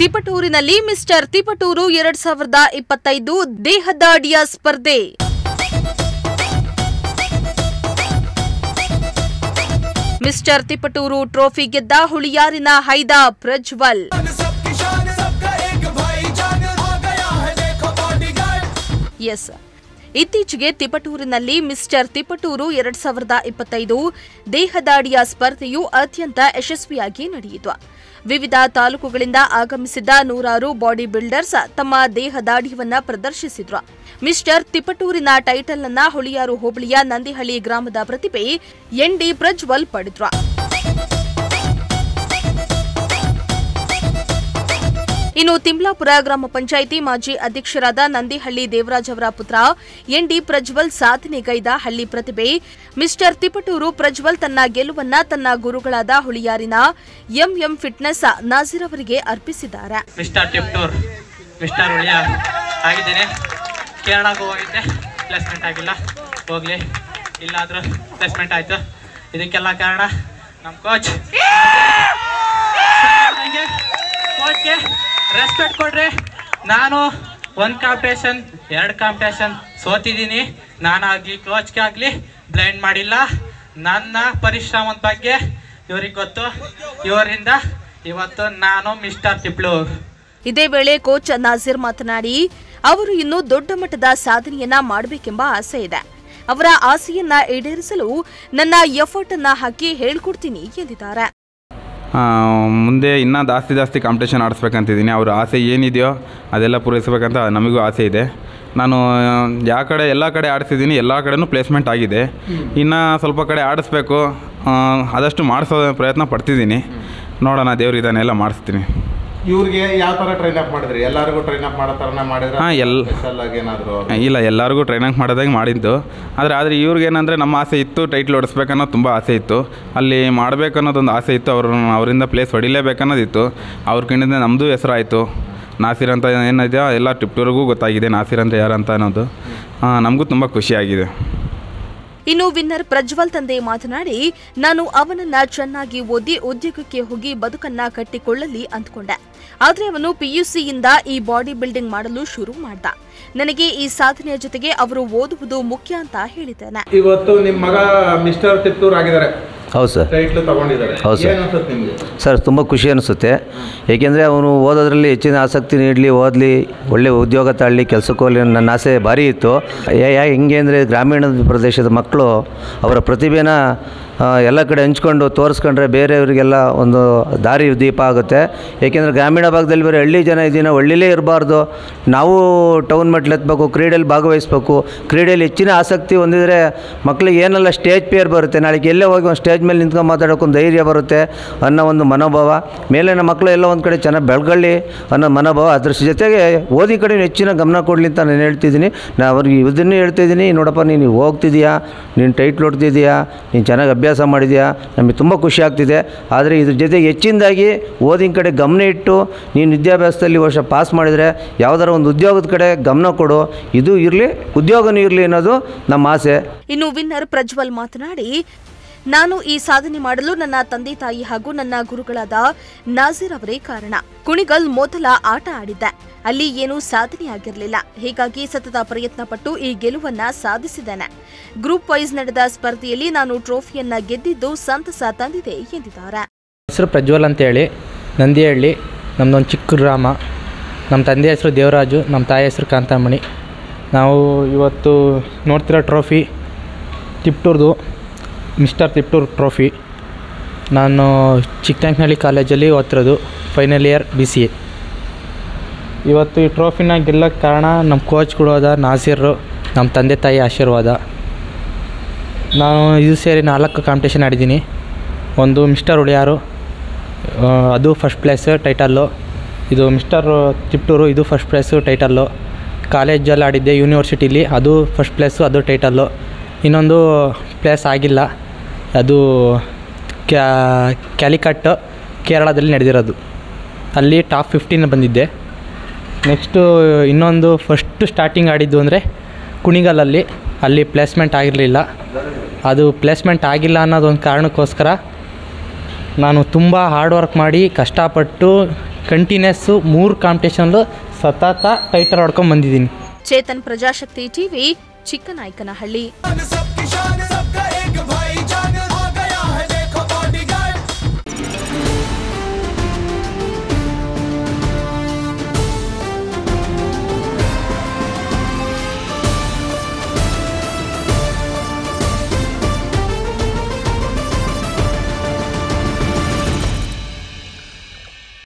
ತಿಪಟೂರಿನಲ್ಲಿ mister Tiptur 2025 ದೇಹದಾಡಿಯ ಸ್ಪರ್ಧೆ. Mister Tiptur trophy ಗೆದ್ದ ಹುಳಿಯಾರಿನ ಹೈದಾ Prajwal. S, ಇತ್ತೀಚೆಗೆ ತಿಪಟೂರಿನಲ್ಲಿ ಮಿಸ್ಟರ್ ತಿಪಟೂರು 2025 ದೇಹದಾಡಿಯ ಸ್ಪರ್ಧೆಯು ಅತ್ಯಂತ ಯಶಸ್ವಿಯಾಗಿ ನಡೆಯಿತು. ವಿವಿಧ ತಾಲೂಕುಗಳಿಂದ ಆಗಮಿಸಿದ್ದ ನೂರಾರು ಬಾಡಿ ಬಿಲ್ಡರ್ಸ್ ತಮ್ಮ ದೇಹದಾಢ್ಯವನ್ನ ಪ್ರದರ್ಶಿಸಿದ್ರು. ಮಿಸ್ಟರ್ ತಿಪಟೂರಿನ ಟೈಟಲ್ ಅನ್ನ ಹುಳಿಯಾರು ಹೋಬಳಿಯ ನಂದಿಹಳ್ಳಿ ಗ್ರಾಮದ ಪ್ರತಿಭೆ ಎನ್.ಡಿ. ಪ್ರಜ್ವಲ್ ಪಡೆದ್ರು. ಇನ್ನು ತಿಮ್ಲಾಪುರ ಗ್ರಾಮ ಪಂಚಾಯಿತಿ ಮಾಜಿ ಅಧ್ಯಕ್ಷರಾದ ನಂದಿಹಳ್ಳಿ ದೇವರಾಜ್ ಅವರ ಪುತ್ರ ಎನ್.ಡಿ. ಪ್ರಜ್ವಲ್ ಸಾಧನೆಗೈದ ಹಳ್ಳಿ ಪ್ರತಿಭೆ ಮಿಸ್ಟರ್ ತಿಪಟೂರು ಪ್ರಜ್ವಲ್ ತನ್ನ ಗೆಲುವನ್ನ ತನ್ನ ಗುರುಗಳಾದ ಹುಳಿಯಾರಿನ ಎಂಎಂ ಫಿಟ್ನೆಸ್ ನಾಜೀರ್ ಅವರಿಗೆ ಅರ್ಪಿಸಿದ್ದಾರೆ. ಮಿಸ್ಟರ್ ತಿಪಟೂರು ಮಿಸ್ಟರ್ ಹುಳಿಯಾರ್ ಆಗಿದ್ದೇನೆ. ಕೇರಳಕ್ಕೆ ಹೋಗಿದ್ದೆ, ಪ್ಲೇಸ್ಮೆಂಟ್ ಆಗಿಲ್ಲ. ಹೋಗ್ಲಿ, ಇಲ್ಲಾದ್ರೂ ಪ್ಲೇಸ್ಮೆಂಟ್ ಆಯ್ತು. ಇದಕ್ಕೆಲ್ಲ ಕಾರಣ ನಮ್ಮ ಕೋಚ್ಗೆ ರೆಸ್ಪೆಕ್ಟ್ ಕೊಡ್ರಿ. ನಾನು ಒಂದು ಕಾಂಪಿಟೇಷನ್ 2 ಕಾಂಪಿಟೇಷನ್ ಸೋತಿದ್ದೀನಿ. ನಾನಾಗಲಿ ಕೋಚ್ಗೆ ಆಗಲಿ ಬ್ಲೈಂಡ್ ಮಾಡಿಲ್ಲ. ನನ್ನ ಪರಿಶ್ರಮದ ಬಗ್ಗೆ ಇವ್ರಿಗೆ ಗೊತ್ತು. ಇವರಿಂದ ಇವತ್ತು ನಾನು ಮಿಸ್ಟರ್ ತಿಪಟೂರು. ಇದೇ ವೇಳೆ ಕೋಚ್ ನಾಜೀರ್ ಮಾತನಾಡಿ, ಅವರು ಇನ್ನೂ ದೊಡ್ಡ ಮಟ್ಟದ ಸಾಧನೆಯನ್ನ ಮಾಡಬೇಕೆಂಬ ಆಸೆ ಇದೆ. ಅವರ ಆಸೆಯನ್ನ ಈಡೇರಿಸಲು ನನ್ನ ಎಫರ್ಟ್ ಅನ್ನ ಹಾಕಿ ಹೇಳ್ಕೊಡ್ತೀನಿ ಎಂದಿದ್ದಾರೆ. ಮುಂದೆ ಇನ್ನೂ ಜಾಸ್ತಿ ಕಾಂಪಿಟೇಷನ್ ಆಡಿಸ್ಬೇಕಂತಿದ್ದೀನಿ. ಅವ್ರ ಆಸೆ ಏನಿದೆಯೋ ಅದೆಲ್ಲ ಪೂರೈಸಬೇಕಂತ ನಮಗೂ ಆಸೆ ಇದೆ. ನಾನು ಎಲ್ಲ ಕಡೆ ಆಡಿಸಿದ್ದೀನಿ, ಎಲ್ಲ ಕಡೆನೂ ಪ್ಲೇಸ್ಮೆಂಟ್ ಆಗಿದೆ. ಇನ್ನು ಸ್ವಲ್ಪ ಕಡೆ ಆಡಿಸ್ಬೇಕು, ಆದಷ್ಟು ಮಾಡಿಸೋ ಪ್ರಯತ್ನ ಪಡ್ತಿದ್ದೀನಿ. ನೋಡೋಣ, ದೇವ್ರಿದ್ದಾನೆ, ಎಲ್ಲ ಮಾಡಿಸ್ತೀನಿ. ಇವ್ರಿಗೆ ಯಾವ ಥರ ಟ್ರೈನ್ ಅಪ್ ಮಾಡಿದ್ರಿ? ಎಲ್ಲರಿಗೂ ಟ್ರೈನ್ ಅಪ್ ಮಾಡೋ ಥರನೇ ಮಾಡಿದ್ರೆ? ಇಲ್ಲ, ಎಲ್ಲರಿಗೂ ಟ್ರೈನ್ ಅಪ್ ಮಾಡೋದಾಗಿ ಮಾಡಿದ್ದು. ಆದರೆ ಇವ್ರಿಗೇನಂದರೆ ನಮ್ಮ ಆಸೆ ಇತ್ತು, ಟೈಟ್ಲ್ ಹೊಡಿಸ್ಬೇಕನ್ನೋದು ತುಂಬ ಆಸೆ ಇತ್ತು. ಅಲ್ಲಿ ಮಾಡಬೇಕನ್ನೋದೊಂದು ಆಸೆ ಇತ್ತು. ಅವರಿಂದ ಪ್ಲೇಸ್ ಹೊಡಿಲೇಬೇಕನ್ನೋದಿತ್ತು. ಅವ್ರ ಕಡೆಯಿಂದ ನಮ್ಮದು ಹೆಸರಾಯಿತು. ನಾಸೀರ್ ಅಂತ ಏನಿದೆಯೋ ಎಲ್ಲ ತಿಪಟೂರಿಗೂ ಗೊತ್ತಾಗಿದೆ, ನಾಸೀರ್ ಅಂತ ಯಾರಂತ ಅನ್ನೋದು. ನಮಗೂ ತುಂಬ ಖುಷಿಯಾಗಿದೆ. ಇನ್ನು ವಿನ್ನರ್ ಪ್ರಜ್ವಲ್ ತಂದೆ ಮಾತನಾಡಿ, ನಾನು ಅವನನ್ನ ಚೆನ್ನಾಗಿ ಓದಿ ಉದ್ಯೋಗಕ್ಕೆ ಹೋಗಿ ಬದುಕನ್ನ ಕಟ್ಟಿಕೊಳ್ಳಲಿ ಅಂದ್ಕೊಂಡೆ. ಆದ್ರೆ ಅವನು PUCಯಿಂದ ಈ ಬಾಡಿ ಬಿಲ್ಡಿಂಗ್ ಮಾಡಲು ಶುರು ಮಾಡ್ದ. ನನಗೆ ಈ ಸಾಧನೆಯ ಜೊತೆಗೆ ಅವರು ಓದುವುದು ಮುಖ್ಯ ಅಂತ ಹೇಳಿದ್ದೇನೆ. ಇವತ್ತು ನಿಮ್ಮ ಮಗ ಮಿಸ್ಟರ್ ತಿಪಟೂರು ಆಗಿದ್ದಾರೆ. ಹೌದು ಸರ್, ಟೈಟ್ಲ್ ತಗೊಂಡಿದ್ದಾರೆ. ಹೌದು ಸರ್. ಏನು ಅನ್ಸುತ್ತೆ ನಿಮಗೆ? ಸರ್, ತುಂಬ ಖುಷಿ ಅನಿಸುತ್ತೆ. ಏಕೆಂದರೆ ಅವನು ಓದೋದ್ರಲ್ಲಿ ಹೆಚ್ಚಿನ ಆಸಕ್ತಿ ನೀಡಲಿ, ಓದಲಿ, ಒಳ್ಳೆ ಉದ್ಯೋಗ ತಗೊಳ್ಳಿ, ಕೆಲಸಕ್ಕೆ ಹೋಗಲಿ ನನ್ನ ಆಸೆ ಭಾರಿ ಇತ್ತು. ಹೆಂಗೆ ಅಂದರೆ ಗ್ರಾಮೀಣ ಪ್ರದೇಶದ ಮಕ್ಕಳು ಅವರ ಪ್ರತಿಭೆನ ಎಲ್ಲ ಕಡೆ ಹಂಚ್ಕೊಂಡು ತೋರಿಸ್ಕೊಂಡ್ರೆ ಬೇರೆಯವರಿಗೆಲ್ಲ ಒಂದು ದಾರಿ ದೀಪ ಆಗುತ್ತೆ. ಏಕೆಂದರೆ ಗ್ರಾಮೀಣ ಭಾಗದಲ್ಲಿ ಬೇರೆ ಹಳ್ಳಿ ಜನ ಇದೀನ, ಹಳ್ಳಿಲೇ ಇರಬಾರ್ದು. ನಾವು ಟೌನ್ ಮೆಟ್ಲು ಎತ್ತಬೇಕು, ಕ್ರೀಡೆಯಲ್ಲಿ ಭಾಗವಹಿಸಬೇಕು. ಕ್ರೀಡೆಯಲ್ಲಿ ಹೆಚ್ಚಿನ ಆಸಕ್ತಿ ಹೊಂದಿದರೆ ಮಕ್ಕಳಿಗೆ ಏನೆಲ್ಲ ಸ್ಟೇಜ್ ಪೇರ್ ಬರುತ್ತೆ, ನಾಳೆಗೆ ಎಲ್ಲೇ ಹೋಗಿ ಒಂದು ಸ್ಟೇಜ್ ಮೇಲೆ ನಿಂತ್ಕೊಂಡು ಮಾತಾಡೋಕ್ಕೊಂದು ಧೈರ್ಯ ಬರುತ್ತೆ ಅನ್ನೋ ಒಂದು ಮನೋಭಾವ. ಮೇಲಿನ ಮಕ್ಕಳು ಎಲ್ಲ ಒಂದು ಕಡೆ ಚೆನ್ನಾಗಿ ಬೆಳಗಳ್ಳಿ ಅನ್ನೋ ಮನೋಭಾವ. ಅದ್ರ ಜೊತೆಗೆ ಓದಿ ಕಡೆ ಹೆಚ್ಚಿನ ಗಮನ ಕೊಡಲಿ ಅಂತ ನಾನು ಹೇಳ್ತಿದ್ದೀನಿ. ನಾನು ಅವ್ರಿಗೆ ಇದನ್ನೇ ಹೇಳ್ತಿದ್ದೀನಿ, ನೋಡಪ್ಪ ನೀನು ಹೋಗ್ತಿದ್ದೀಯಾ, ನೀನು ಟೈಟ್ಲ್ ಹೊಡ್ತಿದ್ದೀಯಾ, ನೀನು ಚೆನ್ನಾಗಿ ಅಭ್ಯಾಸ ಮಾಡಿದ್ಯಾ, ನಮಗೆ ತುಂಬ ಖುಷಿ ಆಗ್ತಿದೆ. ಆದರೆ ಇದ್ರ ಜೊತೆಗೆ ಹೆಚ್ಚಿನದಾಗಿ ಓದಿನ ಕಡೆ ಗಮನ ಇಟ್ಟು ನೀನು ವಿದ್ಯಾಭ್ಯಾಸದಲ್ಲಿ ವರ್ಷ ಪಾಸ್ ಮಾಡಿದರೆ ಯಾವುದಾರ ಒಂದು ಉದ್ಯೋಗದ ಕಡೆ ಗಮನ ಕೊಡು, ಇದು ಇರಲಿ, ಉದ್ಯೋಗನೂ ಇರಲಿ ಅನ್ನೋದು ನಮ್ಮ ಆಸೆ. ಇನ್ನು ವಿನ್ನರ್ ಪ್ರಜ್ವಲ್ ಮಾತನಾಡಿ, ನಾನು ಈ ಸಾಧನೆ ಮಾಡಲು ನನ್ನ ತಂದೆ ತಾಯಿ ಹಾಗೂ ನನ್ನ ಗುರುಗಳಾದ ನಾಜೀರ್ ಅವರೇ ಕಾರಣ. ಕುಣಿಗಲ್ ಮೊದಲ ಆಟ ಆಡಿದ್ದೆ, ಅಲ್ಲಿ ಏನೂ ಸಾಧನೆಯಾಗಿರಲಿಲ್ಲ. ಹೀಗಾಗಿ ಸತತ ಪ್ರಯತ್ನ ಪಟ್ಟು ಈ ಗೆಲುವನ್ನ ಸಾಧಿಸಿದ್ದೇನೆ. ಗ್ರೂಪ್ ವೈಸ್ ನಡೆದ ಸ್ಪರ್ಧೆಯಲ್ಲಿ ನಾನು ಟ್ರೋಫಿಯನ್ನ ಗೆದ್ದಿದ್ದು ಸಂತಸ ತಂದಿದೆ ಎಂದಿದ್ದಾರೆ. ಹೆಸರು ಪ್ರಜ್ವಲ್ ಅಂತೇಳಿ, ನಂದಿಹಳ್ಳಿ, ನಮ್ಮದೊಂದು ಚಿಕ್ಕ ಗ್ರಾಮ. ನಮ್ಮ ತಂದೆ ಹೆಸರು ದೇವರಾಜು, ನಮ್ಮ ತಾಯಿ ಹೆಸರು ಕಾಂತಮಣಿ. ನಾವು ಇವತ್ತು ನೋಡ್ತಿರೋ ಟ್ರೋಫಿ ತಿಪಟೂರ್ದು ಮಿಸ್ಟರ್ ತಿಪಟೂರು ಟ್ರೋಫಿ. ನಾನು ಚಿಕ್ಕನಾಯಕನಹಳ್ಳಿ ಕಾಲೇಜಲ್ಲಿ ಓದ್ತಿರೋದು, ಫೈನಲ್ ಇಯರ್ BCA. ಇವತ್ತು ಈ ಟ್ರೋಫಿನ ಗೆಲ್ಲೋಕ್ಕೆ ಕಾರಣ ನಮ್ಮ ಕೋಚ್ಗಳು ಆದ ನಾಸೀರು, ನಮ್ಮ ತಂದೆ ತಾಯಿ ಆಶೀರ್ವಾದ. ನಾನು ಇದು ಸೇರಿ 4 ಕಾಂಪಿಟೇಷನ್ ಆಡಿದ್ದೀನಿ. ಒಂದು ಮಿಸ್ಟರ್ ಹುಳಿಯಾರು, ಅದು ಫಸ್ಟ್ ಪ್ಲೇಸ್ ಟೈಟಲ್ಲು. ಇದು ಮಿಸ್ಟರ್ ತಿಪಟೂರು, ಇದು ಫಸ್ಟ್ ಪ್ಲೇಸು ಟೈಟಲ್ಲು. ಕಾಲೇಜಲ್ಲಿ ಆಡಿದ್ದೆ ಯೂನಿವರ್ಸಿಟಿಲಿ, ಅದು ಫಸ್ಟ್ ಪ್ಲೇಸು, ಅದು ಟೈಟಲ್ಲು. ಇನ್ನೊಂದು ಪ್ಲೇಸ್ ಆಗಿಲ್ಲ, ಅದು ಕ್ಯಾಲಿಕಟ್ ಕೇರಳದಲ್ಲಿ ನಡೆದಿರೋದು. ಅಲ್ಲಿ ಟಾಪ್ 15 ಬಂದಿದ್ದೆ. ನೆಕ್ಸ್ಟು ಇನ್ನೊಂದು ಫಸ್ಟ್ ಸ್ಟಾರ್ಟಿಂಗ್ ಆಡಿದ್ದು ಅಂದರೆ ಕುಣಿಗಲಲ್ಲಿ, ಅಲ್ಲಿ ಪ್ಲೇಸ್ಮೆಂಟ್ ಆಗಿರಲಿಲ್ಲ. ಅದು ಪ್ಲೇಸ್ಮೆಂಟ್ ಆಗಿಲ್ಲ ಅನ್ನೋದೊಂದು ಕಾರಣಕ್ಕೋಸ್ಕರ ನಾನು ತುಂಬ ಹಾರ್ಡ್ ವರ್ಕ್ ಮಾಡಿ ಕಷ್ಟಪಟ್ಟು ಕಂಟಿನ್ಯೂಸ್ಸು 3 ಕಾಂಪಿಟೇಷನ್ಲು ಸತತ ಟೈಟಲ್ ಹೊಡ್ಕೊಂಡು ಬಂದಿದ್ದೀನಿ. ಚೇತನ್, ಪ್ರಜಾಶಕ್ತಿ ಟಿವಿ, ಚಿಕ್ಕನಾಯಕನಹಳ್ಳಿ.